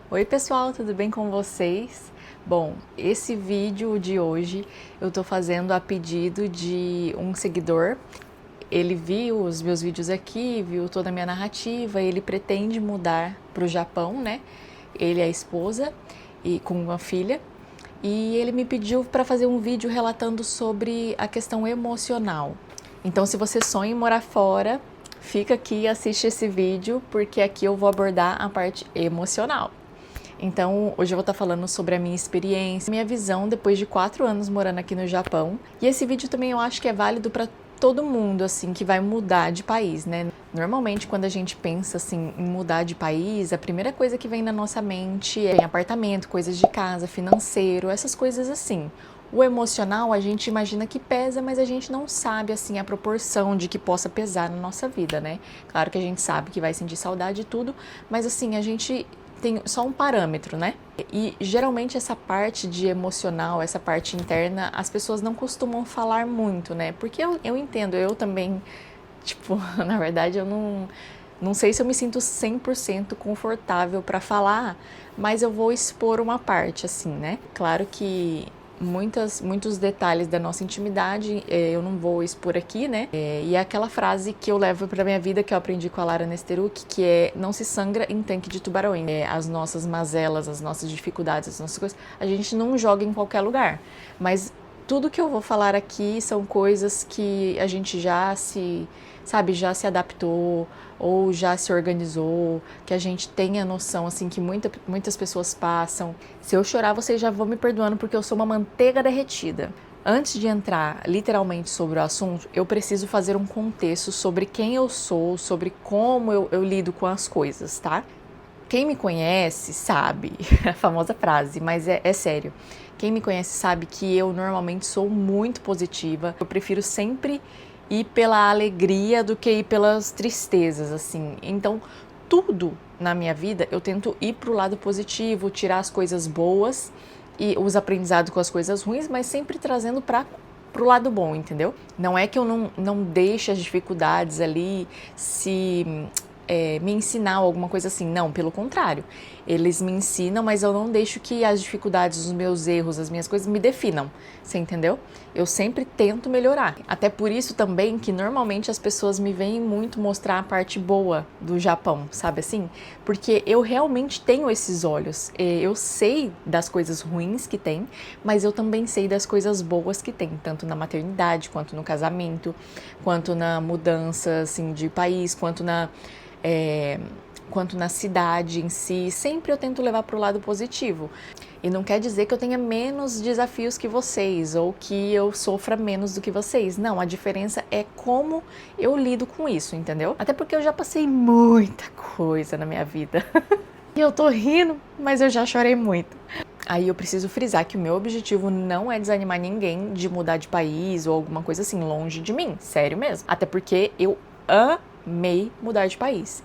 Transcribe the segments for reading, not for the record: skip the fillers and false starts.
Oi pessoal, tudo bem com vocês? Bom, esse vídeo de hoje eu tô fazendo a pedido de um seguidor. Ele viu os meus vídeos aqui, viu toda a minha narrativa, ele pretende mudar para o Japão, né? Ele é a esposa e com uma filha. E ele me pediu para fazer um vídeo relatando sobre a questão emocional. Então, se você sonha em morar fora, fica aqui e assiste esse vídeo, porque aqui eu vou abordar a parte emocional. Então, hoje eu vou estar falando sobre a minha experiência, minha visão depois de 4 anos morando aqui no Japão. E esse vídeo também eu acho que é válido para todo mundo, assim, que vai mudar de país, né? Normalmente, quando a gente pensa, assim, em mudar de país, a primeira coisa que vem na nossa mente é apartamento, coisas de casa, financeiro, essas coisas assim. O emocional a gente imagina que pesa, mas a gente não sabe assim a proporção de que possa pesar na nossa vida, né? Claro que a gente sabe que vai sentir saudade e tudo, mas assim, a gente tem só um parâmetro, né? E geralmente essa parte de emocional, essa parte interna, as pessoas não costumam falar muito, né? Porque eu entendo, eu também, tipo, na verdade eu não sei se eu me sinto 100% confortável para falar, mas eu vou expor uma parte, assim, né? Claro que muitos detalhes da nossa intimidade eu não vou expor aqui, né? E é aquela frase que eu levo pra minha vida, que eu aprendi com a Lara Nesteruk, que é: não se sangra em tanque de tubarões. As nossas mazelas, as nossas dificuldades, as nossas coisas, a gente não joga em qualquer lugar. Mas tudo que eu vou falar aqui são coisas que a gente já já se adaptou ou já se organizou, que a gente tenha noção, assim, que muitas pessoas passam. Se eu chorar, vocês já vão me perdoando, porque eu sou uma manteiga derretida. Antes de entrar literalmente sobre o assunto, eu preciso fazer um contexto sobre quem eu sou, sobre como eu lido com as coisas, tá? Quem me conhece sabe, a famosa frase, mas é sério. Quem me conhece sabe que eu normalmente sou muito positiva. Eu prefiro sempre ir pela alegria do que ir pelas tristezas, assim. Então, tudo na minha vida eu tento ir pro lado positivo, tirar as coisas boas e os aprendizados com as coisas ruins, mas sempre trazendo pro lado bom, entendeu? Não é que eu não deixe as dificuldades ali me ensinar alguma coisa assim. Não, pelo contrário. Eles me ensinam, mas eu não deixo que as dificuldades, os meus erros, as minhas coisas me definam. Você entendeu? Eu sempre tento melhorar. Até por isso também que normalmente as pessoas me veem muito mostrar a parte boa do Japão, sabe assim? Porque eu realmente tenho esses olhos. Eu sei das coisas ruins que tem, mas eu também sei das coisas boas que tem, tanto na maternidade, quanto no casamento, quanto na mudança assim, de país, quanto na cidade em si. Sempre eu tento levar para o lado positivo. E não quer dizer que eu tenha menos desafios que vocês ou que eu sofra menos do que vocês. Não, a diferença é como eu lido com isso, entendeu? Até porque eu já passei muita coisa na minha vida. E eu tô rindo, mas eu já chorei muito. Aí eu preciso frisar que o meu objetivo não é desanimar ninguém de mudar de país ou alguma coisa assim, longe de mim, sério mesmo. Até porque eu amei mudar de país.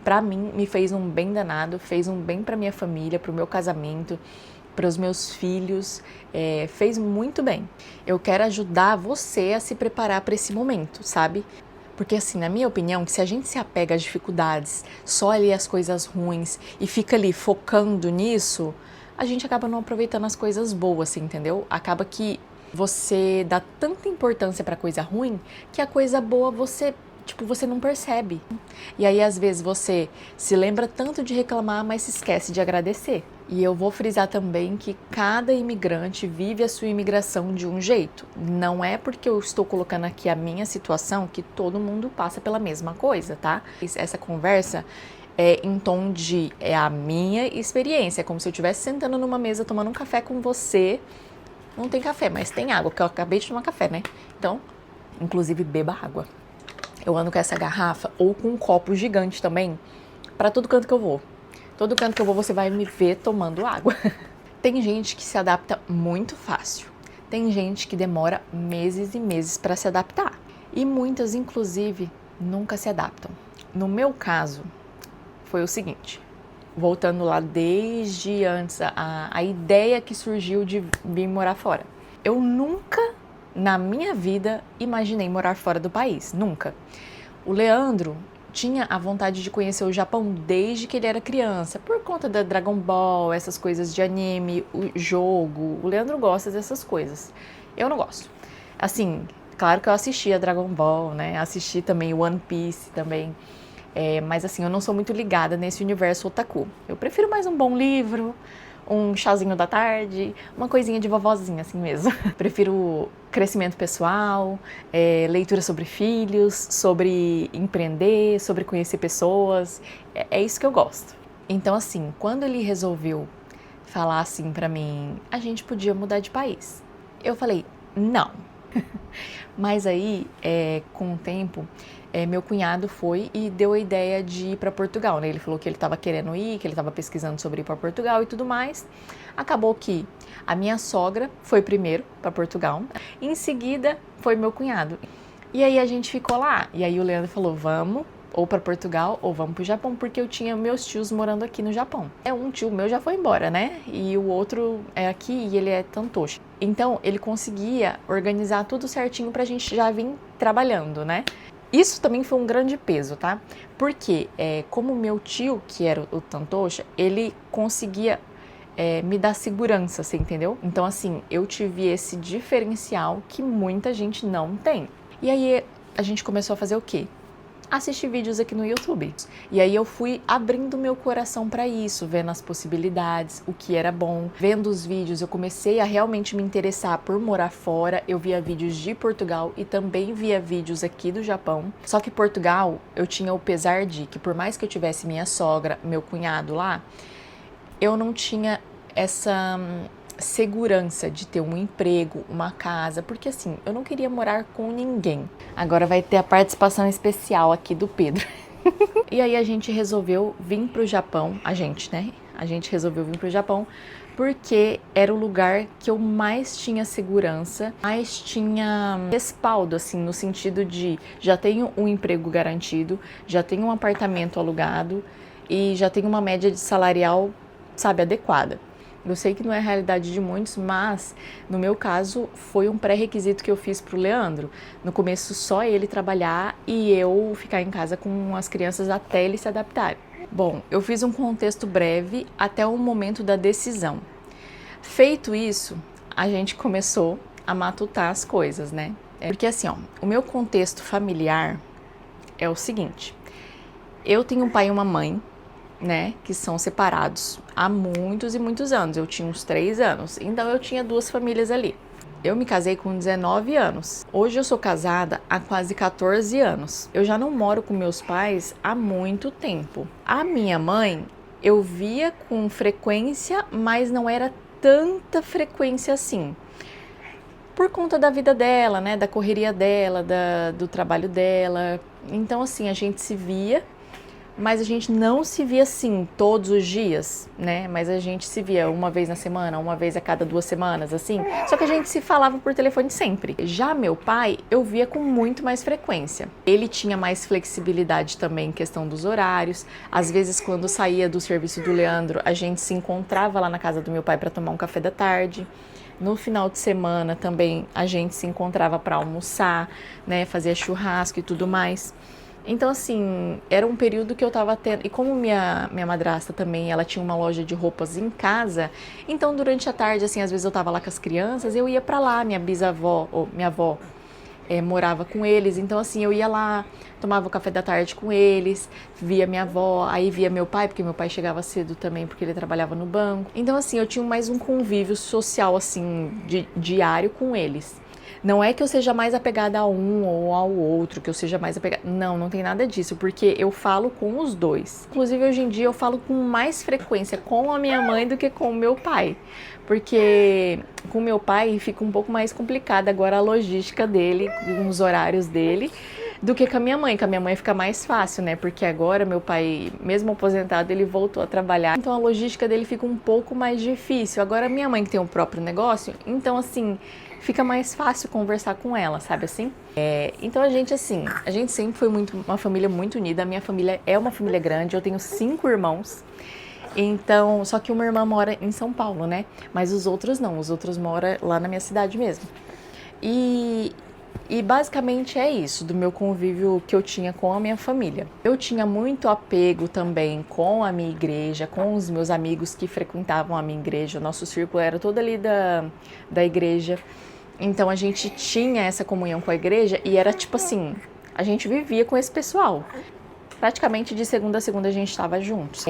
Pra mim, me fez um bem danado, fez um bem pra minha família, pro meu casamento, para os meus filhos, fez muito bem. Eu quero ajudar você a se preparar para esse momento, sabe? Porque assim, na minha opinião, que se a gente se apega às dificuldades, só ali as coisas ruins e fica ali focando nisso, a gente acaba não aproveitando as coisas boas, assim, entendeu? Acaba que você dá tanta importância pra coisa ruim que a coisa boa você não percebe. E aí, às vezes, você se lembra tanto de reclamar, mas se esquece de agradecer. E eu vou frisar também que cada imigrante vive a sua imigração de um jeito. Não é porque eu estou colocando aqui a minha situação que todo mundo passa pela mesma coisa, tá? Essa conversa é em tom de a minha experiência. É como se eu estivesse sentando numa mesa tomando um café com você. Não tem café, mas tem água, porque eu acabei de tomar café, né? Então, inclusive, beba água. Eu ando com essa garrafa ou com um copo gigante também, para todo canto que eu vou. Todo canto que eu vou, você vai me ver tomando água. Tem gente que se adapta muito fácil. Tem gente que demora meses e meses para se adaptar. E muitas, inclusive, nunca se adaptam. No meu caso, foi o seguinte. Voltando lá desde antes, a ideia que surgiu de vir morar fora. Eu nunca, na minha vida, imaginei morar fora do país. Nunca. O Leandro, tinha a vontade de conhecer o Japão desde que ele era criança, por conta da Dragon Ball, essas coisas de anime, o jogo. O Leandro gosta dessas coisas. Eu não gosto. Assim, claro que eu assisti a Dragon Ball, né? Assisti também One Piece também. Mas assim, eu não sou muito ligada nesse universo otaku. Eu prefiro mais um bom livro, um chazinho da tarde, uma coisinha de vovozinha assim mesmo. Prefiro crescimento pessoal, leitura sobre filhos, sobre empreender, sobre conhecer pessoas. É isso que eu gosto. Então assim, quando ele resolveu falar assim pra mim, a gente podia mudar de país, eu falei, não. Mas aí, com o tempo, meu cunhado foi e deu a ideia de ir para Portugal, né? Ele falou que ele estava querendo ir, que ele estava pesquisando sobre ir para Portugal e tudo mais. Acabou que a minha sogra foi primeiro para Portugal, em seguida foi meu cunhado. E aí a gente ficou lá, e aí o Leandro falou, vamos ou para Portugal ou vamos para o Japão, porque eu tinha meus tios morando aqui no Japão. Um tio meu já foi embora, né? E o outro é aqui e ele é Tantoshi. Então ele conseguia organizar tudo certinho pra gente já vir trabalhando, né? Isso também foi um grande peso, tá? Porque como meu tio, que era o Tantoshi, ele conseguia me dar segurança, você entendeu? Então assim, eu tive esse diferencial que muita gente não tem. E aí a gente começou a fazer o quê? Assistir vídeos aqui no YouTube. E aí eu fui abrindo meu coração para isso, vendo as possibilidades, o que era bom. Vendo os vídeos, eu comecei a realmente me interessar por morar fora. Eu via vídeos de Portugal e também via vídeos aqui do Japão. Só que Portugal, eu tinha o pesar de que por mais que eu tivesse minha sogra, meu cunhado lá, eu não tinha essa segurança de ter um emprego, uma casa, porque assim, eu não queria morar com ninguém. Agora vai ter a participação especial aqui do Pedro. E aí a gente resolveu vir pro Japão, a gente resolveu vir pro Japão porque era o lugar que eu mais tinha segurança, mais tinha respaldo, assim, no sentido de já tenho um emprego garantido, já tenho um apartamento alugado e já tenho uma média de salarial, sabe, adequada. Eu sei que não é a realidade de muitos, mas no meu caso foi um pré-requisito que eu fiz pro Leandro. No começo só ele trabalhar e eu ficar em casa com as crianças até ele se adaptar. Bom, eu fiz um contexto breve até o momento da decisão. Feito isso, a gente começou a matutar as coisas, né? Porque assim, ó, o meu contexto familiar é o seguinte. Eu tenho um pai e uma mãe, né, que são separados há muitos e muitos anos. Eu tinha uns 3 anos, então eu tinha 2 famílias ali. Eu me casei com 19 anos. Hoje eu sou casada há quase 14 anos. Eu já não moro com meus pais há muito tempo. A minha mãe eu via com frequência, mas não era tanta frequência assim. Por conta da vida dela, né, da correria dela, do trabalho dela. Então assim, a gente se via, mas a gente não se via assim todos os dias, né? Mas a gente se via uma vez na semana, uma vez a cada 2 semanas, assim. Só que a gente se falava por telefone sempre. Já meu pai, eu via com muito mais frequência. Ele tinha mais flexibilidade também em questão dos horários. Às vezes, quando saía do serviço do Leandro, a gente se encontrava lá na casa do meu pai para tomar um café da tarde. No final de semana também a gente se encontrava para almoçar, né? Fazia churrasco e tudo mais. Então, assim, era um período que eu tava tendo... E como minha madrasta também, ela tinha uma loja de roupas em casa, então durante a tarde, assim, às vezes eu tava lá com as crianças, eu ia pra lá, minha bisavó, ou minha avó, morava com eles, então assim, eu ia lá, tomava o café da tarde com eles, via minha avó, aí via meu pai, porque meu pai chegava cedo também, porque ele trabalhava no banco. Então assim, eu tinha mais um convívio social, assim, diário com eles. Não é que eu seja mais apegada a um ou ao outro, que eu seja mais apegada... Não, não tem nada disso, porque eu falo com os dois. Inclusive, hoje em dia, eu falo com mais frequência com a minha mãe do que com o meu pai. Porque com o meu pai fica um pouco mais complicada agora a logística dele, com os horários dele, do que com a minha mãe. Com a minha mãe fica mais fácil, né? Porque agora meu pai, mesmo aposentado, ele voltou a trabalhar. Então a logística dele fica um pouco mais difícil. Agora minha mãe que tem o próprio negócio, então assim... fica mais fácil conversar com ela, sabe assim? Então a gente sempre foi uma família muito unida. A minha família é uma família grande, eu tenho 5 irmãos. Então, só que uma irmã mora em São Paulo, né? Mas os outros não, os outros moram lá na minha cidade mesmo. E E basicamente é isso, do meu convívio que eu tinha com a minha família. Eu tinha muito apego também com a minha igreja, com os meus amigos que frequentavam a minha igreja. O nosso círculo era todo ali da igreja. Então a gente tinha essa comunhão com a igreja e era tipo assim, a gente vivia com esse pessoal. Praticamente de segunda a segunda a gente estava juntos.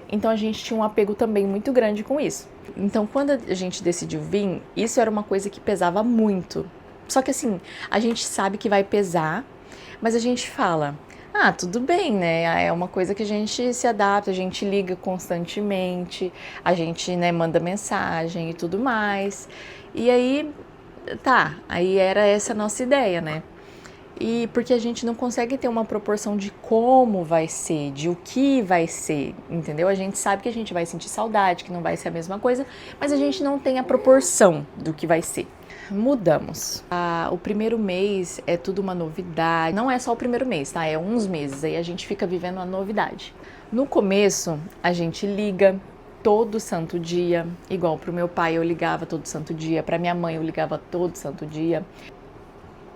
Então a gente tinha um apego também muito grande com isso. Então quando a gente decidiu vir, isso era uma coisa que pesava muito. Só que assim, a gente sabe que vai pesar, mas a gente fala, tudo bem, né? É uma coisa que a gente se adapta, a gente liga constantemente, a gente, né, manda mensagem e tudo mais. E aí, aí era essa a nossa ideia, né? E porque a gente não consegue ter uma proporção de como vai ser, de o que vai ser, entendeu? A gente sabe que a gente vai sentir saudade, que não vai ser a mesma coisa, mas a gente não tem a proporção do que vai ser. Mudamos. O primeiro mês é tudo uma novidade. Não é só o primeiro mês, tá? É uns meses, aí a gente fica vivendo a novidade. No começo, a gente liga todo santo dia, igual pro meu pai eu ligava todo santo dia, pra minha mãe eu ligava todo santo dia.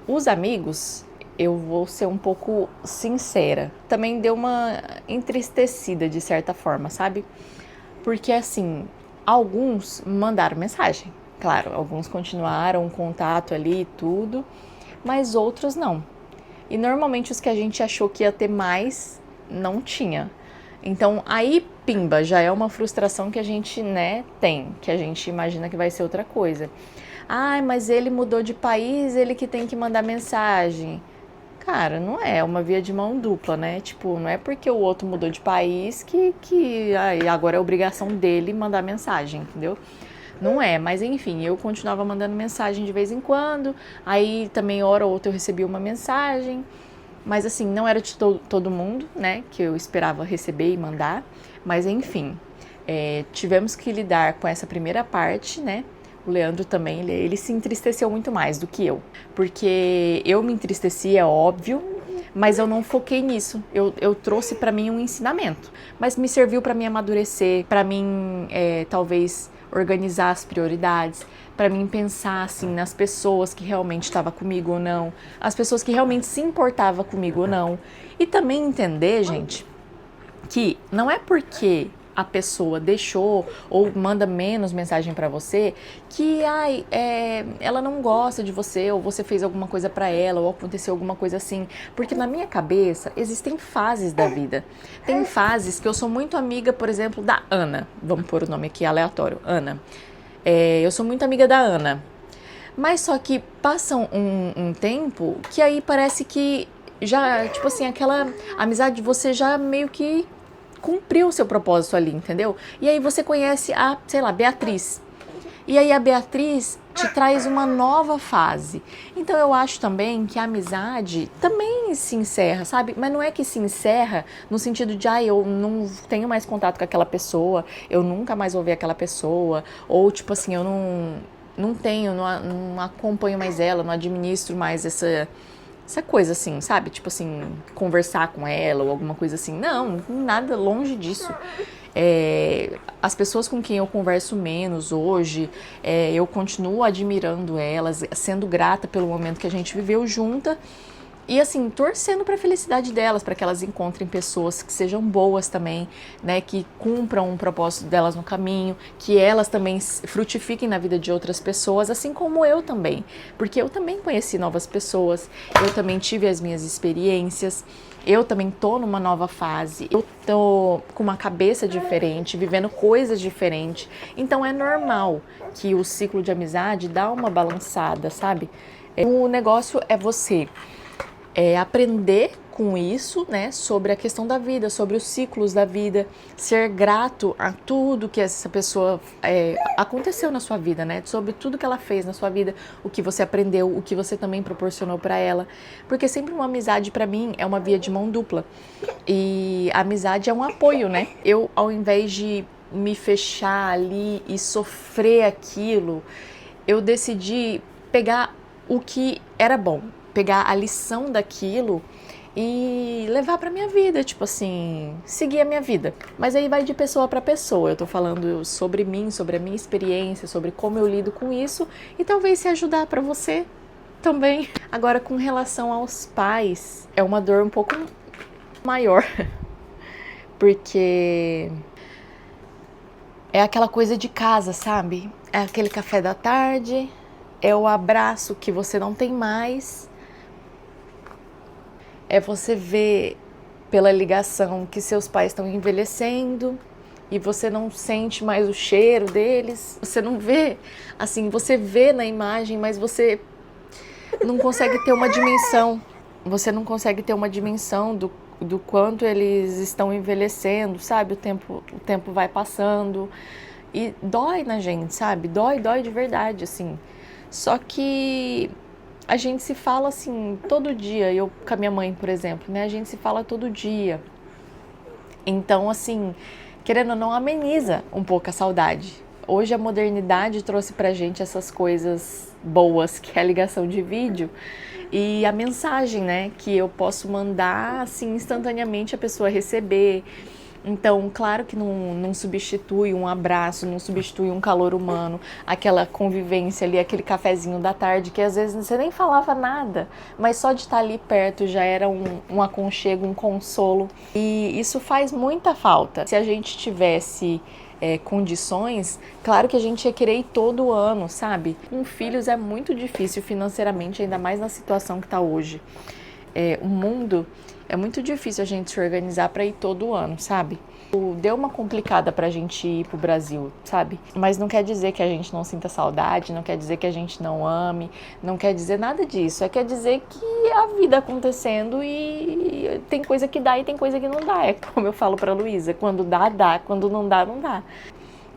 Os amigos, eu vou ser um pouco sincera, também deu uma entristecida de certa forma, sabe? Porque assim, alguns mandaram mensagem, claro, alguns continuaram o contato ali e tudo, mas outros não. E normalmente os que a gente achou que ia ter mais, não tinha. Então aí, pimba, já é uma frustração que a gente, né, tem, que a gente imagina que vai ser outra coisa. Mas ele mudou de país, ele que tem que mandar mensagem. Cara, não é uma via de mão dupla, né? Tipo, não é porque o outro mudou de país que agora é obrigação dele mandar mensagem, entendeu? Não é, mas enfim, eu continuava mandando mensagem de vez em quando, aí também hora ou outra eu recebia uma mensagem, mas assim, não era de todo mundo, né, que eu esperava receber e mandar, mas enfim, tivemos que lidar com essa primeira parte, né. O Leandro também, ele se entristeceu muito mais do que eu, porque eu me entristeci, é óbvio, mas eu não foquei nisso, eu trouxe para mim um ensinamento, mas me serviu para mim amadurecer, para mim talvez organizar as prioridades, para mim pensar assim nas pessoas que realmente estavam comigo ou não, as pessoas que realmente se importavam comigo ou não, e também entender, gente, que não é porque a pessoa deixou ou manda menos mensagem para você que ela não gosta de você ou você fez alguma coisa para ela ou aconteceu alguma coisa assim, porque na minha cabeça existem fases da vida. Tem fases que eu sou muito amiga, por exemplo, da Ana, vamos pôr o nome aqui aleatório, Ana. Eu sou muito amiga da Ana, mas só que passa um tempo que aí parece que já, tipo assim, aquela amizade de você já meio que cumpriu o seu propósito ali, entendeu? E aí você conhece a, sei lá, Beatriz. E aí a Beatriz te traz uma nova fase. Então eu acho também que a amizade também se encerra, sabe? Mas não é que se encerra no sentido de, eu não tenho mais contato com aquela pessoa, eu nunca mais vou ver aquela pessoa, ou tipo assim, eu não acompanho mais ela, não administro mais essa coisa assim, sabe? Tipo assim, conversar com ela ou alguma coisa assim. Não, nada longe disso. As pessoas com quem eu converso menos hoje, eu continuo admirando elas, sendo grata pelo momento que a gente viveu junta e assim, torcendo para a felicidade delas, para que elas encontrem pessoas que sejam boas também, né, que cumpram um propósito delas no caminho, que elas também frutifiquem na vida de outras pessoas, assim como eu também, porque eu também conheci novas pessoas, eu também tive as minhas experiências, eu também tô numa nova fase, eu tô com uma cabeça diferente, vivendo coisas diferentes, então é normal que o ciclo de amizade dá uma balançada, sabe? O negócio é você aprender com isso, né, sobre a questão da vida, sobre os ciclos da vida, ser grato a tudo que essa pessoa aconteceu na sua vida, né, sobre tudo que ela fez na sua vida, o que você aprendeu, o que você também proporcionou para ela, porque sempre uma amizade para mim é uma via de mão dupla e a amizade é um apoio, né, eu ao invés de me fechar ali e sofrer aquilo, eu decidi pegar o que era bom, pegar a lição daquilo e levar pra minha vida, tipo assim, seguir a minha vida. Mas aí vai de pessoa pra pessoa, eu tô falando sobre mim, sobre a minha experiência, sobre como eu lido com isso e talvez se ajudar pra você também. Agora, com relação aos pais, é uma dor um pouco maior, porque é aquela coisa de casa, sabe? É aquele café da tarde, é o abraço que você não tem mais, é você ver pela ligação que seus pais estão envelhecendo e você não sente mais o cheiro deles, você não vê, assim, você vê na imagem, mas você não consegue ter uma dimensão, você não consegue ter uma dimensão do quanto eles estão envelhecendo, sabe? O tempo vai passando e dói na gente, sabe? Dói de verdade, assim. Só que a gente se fala assim todo dia, eu com a minha mãe, por exemplo, né? A gente se fala todo dia. Então, assim, querendo ou não, ameniza um pouco a saudade. Hoje a modernidade trouxe pra gente essas coisas boas, que é a ligação de vídeo e a mensagem, né? Que eu posso mandar, assim, instantaneamente a pessoa receber. Então, claro que não substitui um abraço, não substitui um calor humano, aquela convivência ali, aquele cafezinho da tarde, que às vezes você nem falava nada, mas só de estar ali perto já era um aconchego, um consolo. E isso faz muita falta. Se a gente tivesse condições, claro que a gente ia querer ir todo ano, sabe? Com filhos é muito difícil financeiramente, ainda mais na situação que está hoje. O mundo é muito difícil a gente se organizar para ir todo ano, sabe? Deu uma complicada pra gente ir pro Brasil, sabe? Mas não quer dizer que a gente não sinta saudade, não quer dizer que a gente não ame, não quer dizer nada disso. Quer dizer que a vida acontecendo e tem coisa que dá e tem coisa que não dá. É como eu falo pra Luísa, quando dá, dá, quando não dá, não dá.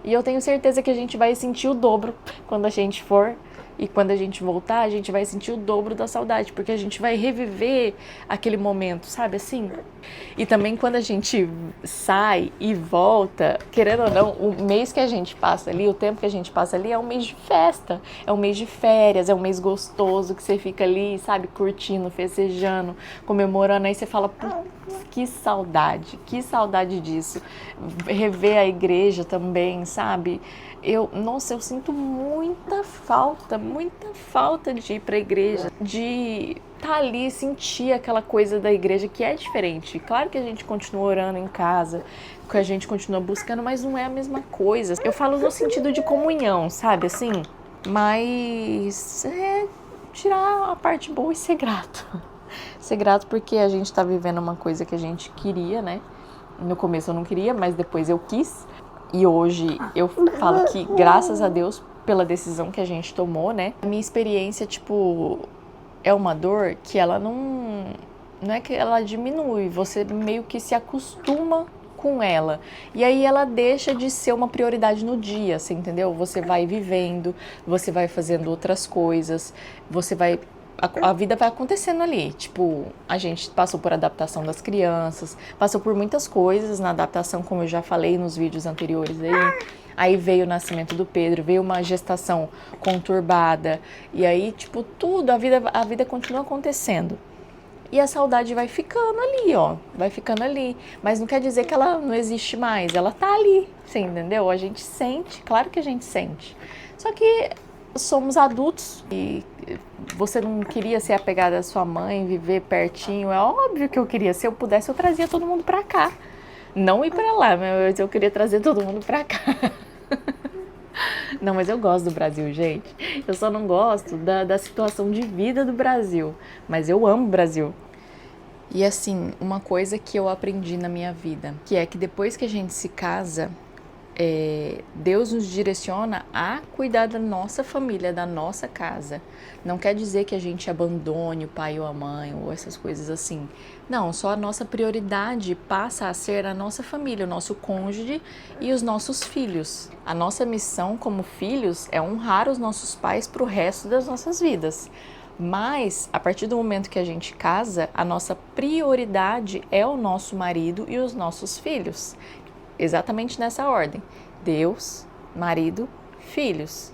E eu tenho certeza que a gente vai sentir o dobro quando a gente for. E quando a gente voltar, a gente vai sentir o dobro da saudade, porque a gente vai reviver aquele momento, sabe assim? E também quando a gente sai e volta, querendo ou não, o mês que a gente passa ali, o tempo que a gente passa ali é um mês de festa, é um mês de férias, é um mês gostoso que você fica ali, sabe, curtindo, festejando, comemorando, aí você fala, que saudade disso. Rever a igreja também, sabe? Nossa, eu sinto muita falta de ir para a igreja, de estar ali, sentir aquela coisa da igreja que é diferente. Claro que a gente continua orando em casa, que a gente continua buscando, mas não é a mesma coisa. Eu falo no sentido de comunhão, sabe, assim? Mas tirar a parte boa e ser grato. Ser grato porque a gente tá vivendo uma coisa que a gente queria, né? No começo eu não queria, mas depois eu quis. E hoje eu falo que graças a Deus pela decisão que a gente tomou, né? A minha experiência, tipo, é uma dor que ela não é que ela diminui, você meio que se acostuma com ela. E aí ela deixa de ser uma prioridade no dia, você entendeu? Você vai vivendo, você vai fazendo outras coisas, você vai a vida vai acontecendo ali, tipo, a gente passou por adaptação das crianças, passou por muitas coisas na adaptação, como eu já falei nos vídeos anteriores aí veio o nascimento do Pedro, veio uma gestação conturbada, e aí, tipo, tudo, a vida continua acontecendo. E a saudade vai ficando ali, ó, vai ficando ali, mas não quer dizer que ela não existe mais, ela tá ali, você entendeu? A gente sente, claro que a gente sente, só que somos adultos e você não queria ser apegada à sua mãe, viver pertinho, é óbvio que eu queria, se eu pudesse eu trazia todo mundo pra cá, não ir pra lá, mas eu queria trazer todo mundo pra cá. Não, mas eu gosto do Brasil, gente, eu só não gosto da situação de vida do Brasil, mas eu amo o Brasil. E assim, uma coisa que eu aprendi na minha vida, que é que depois que a gente se casa, Deus nos direciona a cuidar da nossa família, da nossa casa. Não quer dizer que a gente abandone o pai ou a mãe ou essas coisas assim. Não, só a nossa prioridade passa a ser a nossa família, o nosso cônjuge e os nossos filhos. A nossa missão como filhos é honrar os nossos pais para o resto das nossas vidas. Mas, a partir do momento que a gente casa, a nossa prioridade é o nosso marido e os nossos filhos. Exatamente nessa ordem: Deus, marido, filhos.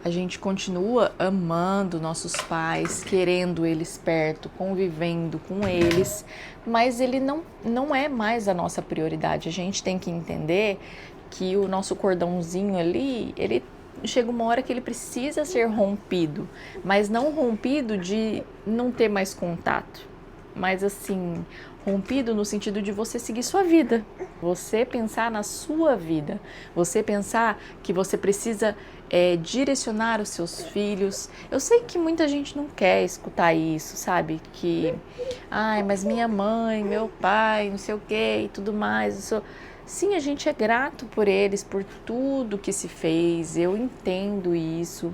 A gente continua amando nossos pais, querendo eles perto, convivendo com eles, mas ele não é mais a nossa prioridade. A gente tem que entender que o nosso cordãozinho ali, ele chega uma hora que ele precisa ser rompido, mas não rompido de não ter mais contato, mas assim, rompido no sentido de você seguir sua vida, você pensar na sua vida, você pensar que você precisa direcionar os seus filhos. Eu sei que muita gente não quer escutar isso, sabe? Que, ai, mas minha mãe, meu pai, não sei o que e tudo mais. Sim, a gente é grato por eles, por tudo que se fez, eu entendo isso.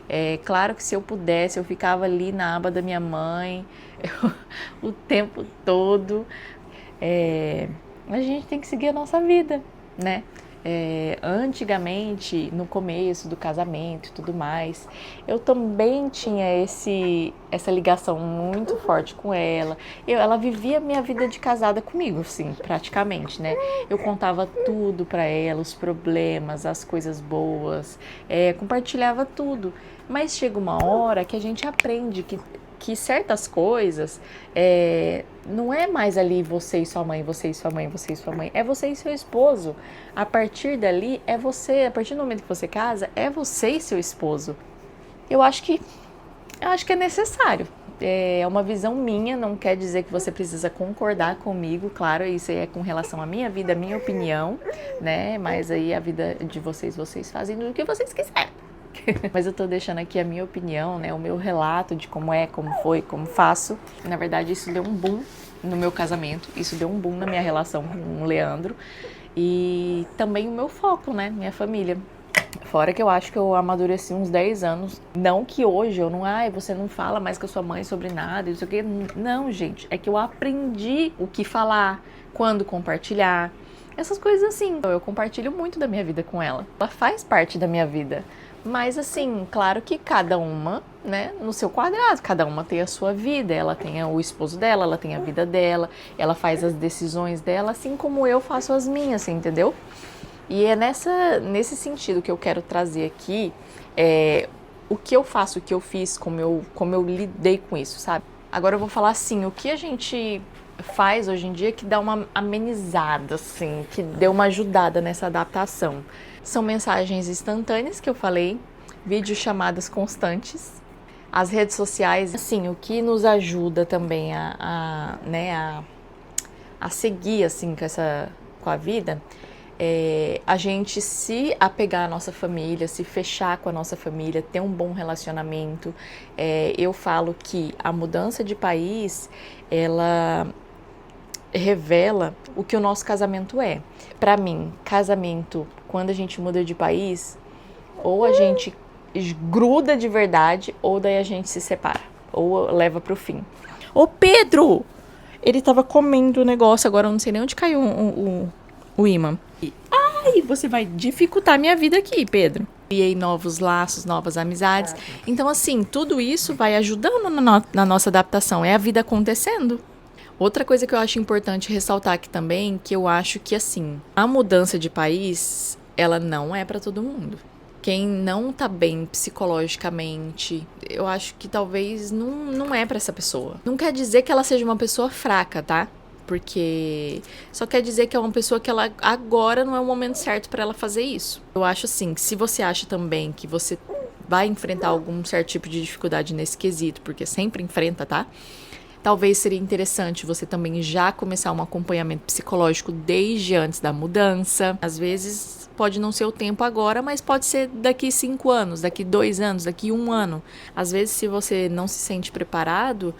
É claro que se eu pudesse, eu ficava ali na aba da minha mãe o tempo todo. A gente tem que seguir a nossa vida, né? Antigamente, no começo do casamento e tudo mais, eu também tinha essa ligação muito forte com ela. Ela vivia a minha vida de casada comigo, sim, praticamente, né? Eu contava tudo para ela, os problemas, as coisas boas, compartilhava tudo. Mas chega uma hora que a gente aprende que certas coisas não é mais ali você e sua mãe, você e sua mãe, você e sua mãe, é você e seu esposo. A partir dali é você, a partir do momento que você casa, é você e seu esposo. Eu acho que é necessário. É uma visão minha, não quer dizer que você precisa concordar comigo, claro, isso aí é com relação à minha vida, à minha opinião, né? Mas aí a vida de vocês fazem do que vocês quiserem. Mas eu tô deixando aqui a minha opinião, né, o meu relato de como é, como foi, como faço. Na verdade, isso deu um boom no meu casamento, isso deu um boom na minha relação com o Leandro e também o meu foco, né, minha família. Fora que eu acho que eu amadureci uns 10 anos. Não que hoje eu não, você não fala mais com a sua mãe sobre nada, isso aqui. Não, gente, é que eu aprendi o que falar, quando compartilhar. Essas coisas assim. Eu compartilho muito da minha vida com ela. Ela faz parte da minha vida. Mas assim, claro que cada uma, né, no seu quadrado, cada uma tem a sua vida, ela tem o esposo dela, ela tem a vida dela, ela faz as decisões dela, assim como eu faço as minhas, entendeu? E é nesse sentido que eu quero trazer aqui o que eu faço, o que eu fiz, como eu lidei com isso, sabe? Agora eu vou falar assim, o que a gente faz hoje em dia que dá uma amenizada, assim, que deu uma ajudada nessa adaptação. São mensagens instantâneas que eu falei, videochamadas constantes, as redes sociais, assim, o que nos ajuda também a seguir, assim, com a vida, a gente se apegar à nossa família, se fechar com a nossa família, ter um bom relacionamento. Eu falo que a mudança de país, ela revela o que o nosso casamento é. Para mim, casamento, quando a gente muda de país, ou a gente gruda de verdade, ou daí a gente se separa, ou leva pro fim. Ô Pedro! Ele tava comendo o negócio, agora eu não sei nem onde caiu o imã. Ai, você vai dificultar a minha vida aqui, Pedro. Criei novos laços, novas amizades. Então, assim, tudo isso vai ajudando na nossa adaptação. É a vida acontecendo. Outra coisa que eu acho importante ressaltar aqui também, que eu acho que, assim, a mudança de país, ela não é para todo mundo. Quem não tá bem psicologicamente, eu acho que talvez não é para essa pessoa. Não quer dizer que ela seja uma pessoa fraca, tá? Porque só quer dizer que é uma pessoa que ela agora não é o momento certo para ela fazer isso. Eu acho assim, que se você acha também que você vai enfrentar algum certo tipo de dificuldade nesse quesito, porque sempre enfrenta, tá? Talvez seria interessante você também já começar um acompanhamento psicológico desde antes da mudança. Às vezes pode não ser o tempo agora, mas pode ser daqui 5 anos, daqui 2 anos, daqui 1 ano. Às vezes, se você não se sente preparado,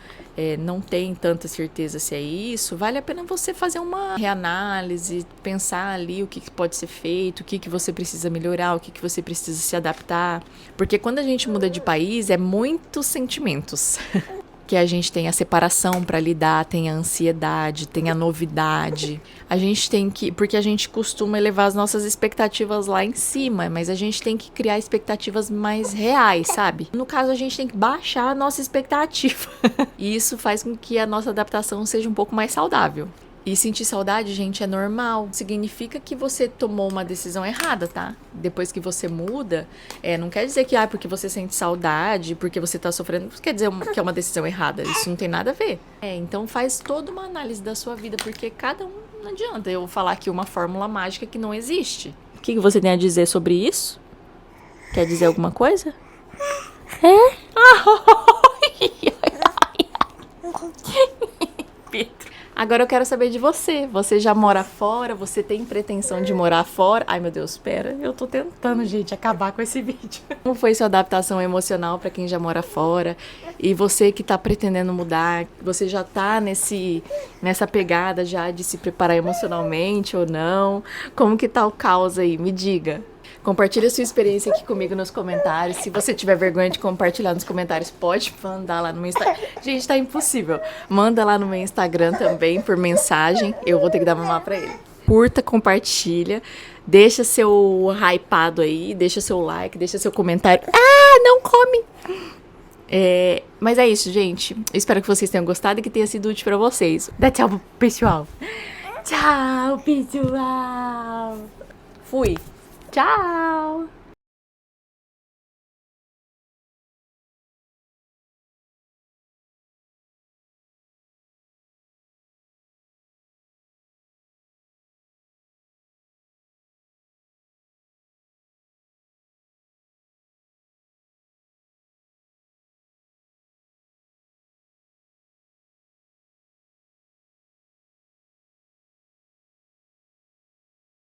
não tem tanta certeza se é isso, vale a pena você fazer uma reanálise, pensar ali o que pode ser feito, o que você precisa melhorar, o que você precisa se adaptar. Porque quando a gente muda de país, é muitos sentimentos. Que a gente tem a separação para lidar, tem a ansiedade, tem a novidade. A gente tem que, porque a gente costuma elevar as nossas expectativas lá em cima, mas a gente tem que criar expectativas mais reais, sabe? No caso, a gente tem que baixar a nossa expectativa. E isso faz com que a nossa adaptação seja um pouco mais saudável. E sentir saudade, gente, é normal. Significa que você tomou uma decisão errada, tá? Depois que você muda, não quer dizer que porque você sente saudade, porque você tá sofrendo, não quer dizer que é uma decisão errada. Isso não tem nada a ver. Então faz toda uma análise da sua vida, porque cada um, não adianta eu falar aqui uma fórmula mágica que não existe. O que você tem a dizer sobre isso? Quer dizer alguma coisa? É? Pedro. Agora eu quero saber de você. Você já mora fora? Você tem pretensão de morar fora? Ai, meu Deus, espera. Eu tô tentando, gente, acabar com esse vídeo. Como foi sua adaptação emocional pra quem já mora fora? E você que tá pretendendo mudar, você já tá nessa pegada já de se preparar emocionalmente ou não? Como que tá o caos aí? Me diga. Compartilha sua experiência aqui comigo nos comentários. Se você tiver vergonha de compartilhar nos comentários, pode mandar lá no meu Instagram. Gente, tá impossível. Manda lá no meu Instagram também, por mensagem. Eu vou ter que dar mamar pra ele. Curta, compartilha. Deixa seu hypado aí. Deixa seu like, deixa seu comentário. Ah, não come! Mas é isso, gente. Espero que vocês tenham gostado e que tenha sido útil pra vocês. Dá tchau pro pessoal. Tchau, pessoal. Fui. Tchau!